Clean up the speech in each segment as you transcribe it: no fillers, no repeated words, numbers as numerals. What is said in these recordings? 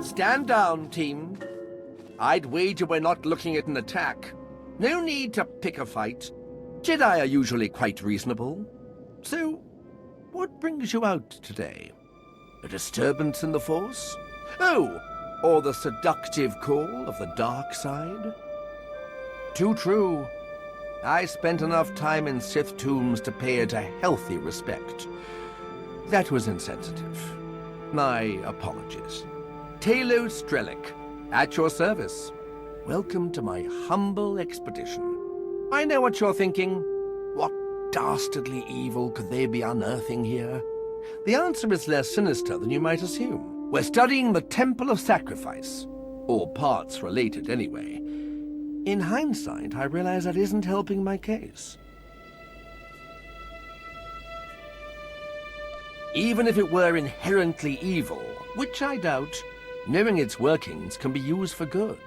Stand down, team. I'd wager we're not looking at an attack. No need to pick a fight. Jedi are usually quite reasonable. So, what brings you out today? A disturbance in the Force? Oh, or the seductive call of the dark side? Too true. I spent enough time in Sith tombs to pay it a healthy respect. That was insensitive. My apologies. Talos Drellik, at your service. Welcome to my humble expedition. I know what you're thinking. What dastardly evil could they be unearthing here? The answer is less sinister than you might assume. We're studying the Temple of Sacrifice. Or parts related, anyway. In hindsight, I realize that isn't helping my case. Even if it were inherently evil, which I doubt, knowing its workings can be used for good.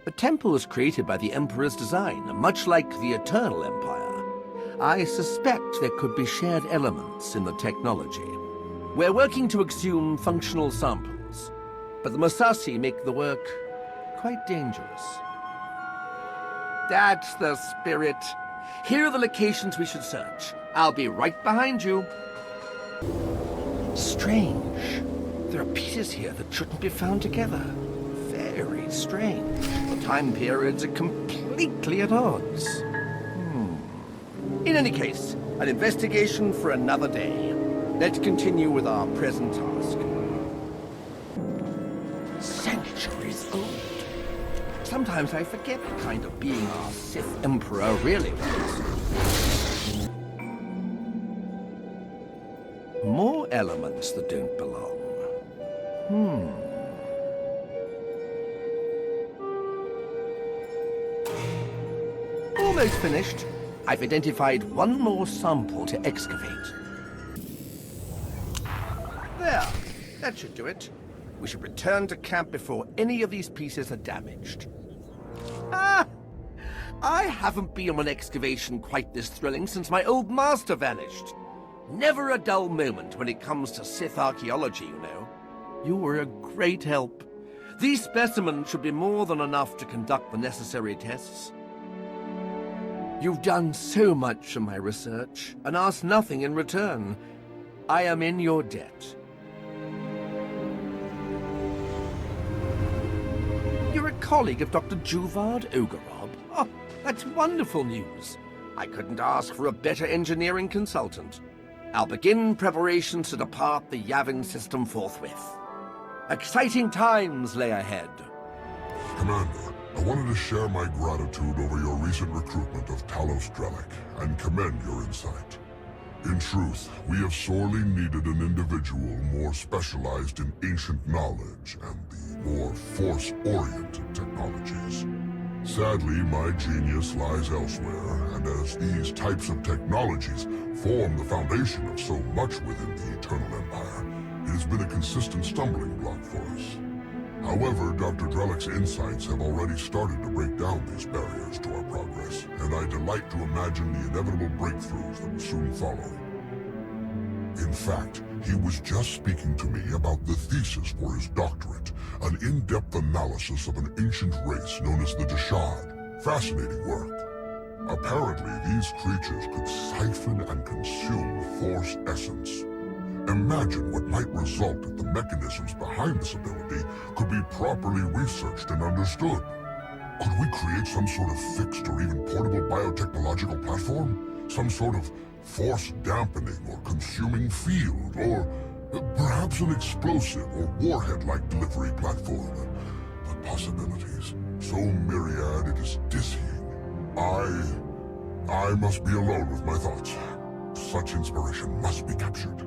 The temple was created by the Emperor's design, much like the Eternal Empire. I suspect there could be shared elements in the technology. We're working to exhume functional samples, but the Massassi make the work quite dangerous. That's the spirit. Here are the locations we should search. I'll be right behind you. Strange. There are pieces here that shouldn't be found together. Very strange. The time periods are completely at odds. In any case, an investigation for another day. Let's continue with our present task. Centuries old. Sometimes I forget the kind of being our Sith Emperor really was. More elements that don't belong. Almost finished. I've identified one more sample to excavate. There. That should do it. We should return to camp before any of these pieces are damaged. I haven't been on an excavation quite this thrilling since my old master vanished. Never a dull moment when it comes to Sith archaeology, you know. You were a great help. These specimens should be more than enough to conduct the necessary tests. You've done so much for my research, and asked nothing in return. I am in your debt. You're a colleague of Dr. Juvad Ogarob? Oh, that's wonderful news. I couldn't ask for a better engineering consultant. I'll begin preparations to depart the Yavin system forthwith. Exciting times lay ahead. Commander, I wanted to share my gratitude over your recent recruitment of Talos Drellik and commend your insight. In truth, we have sorely needed an individual more specialized in ancient knowledge and the more Force-oriented technologies. Sadly, my genius lies elsewhere, and as these types of technologies form the foundation of so much within the Eternal Empire, it has been a consistent stumbling block for us. However, Dr. Drellik's insights have already started to break down these barriers to our progress, and I delight to imagine the inevitable breakthroughs that will soon follow. In fact, he was just speaking to me about the thesis for his doctorate, an in-depth analysis of an ancient race known as the Deshad. Fascinating work. Apparently, these creatures could siphon and consume Force essence. Imagine what might result if the mechanisms behind this ability could be properly researched and understood. Could we create some sort of fixed or even portable biotechnological platform? Some sort of Force dampening or consuming field, or perhaps an explosive or warhead-like delivery platform. The possibilities, so myriad it is dizzying. I must be alone with my thoughts. Such inspiration must be captured.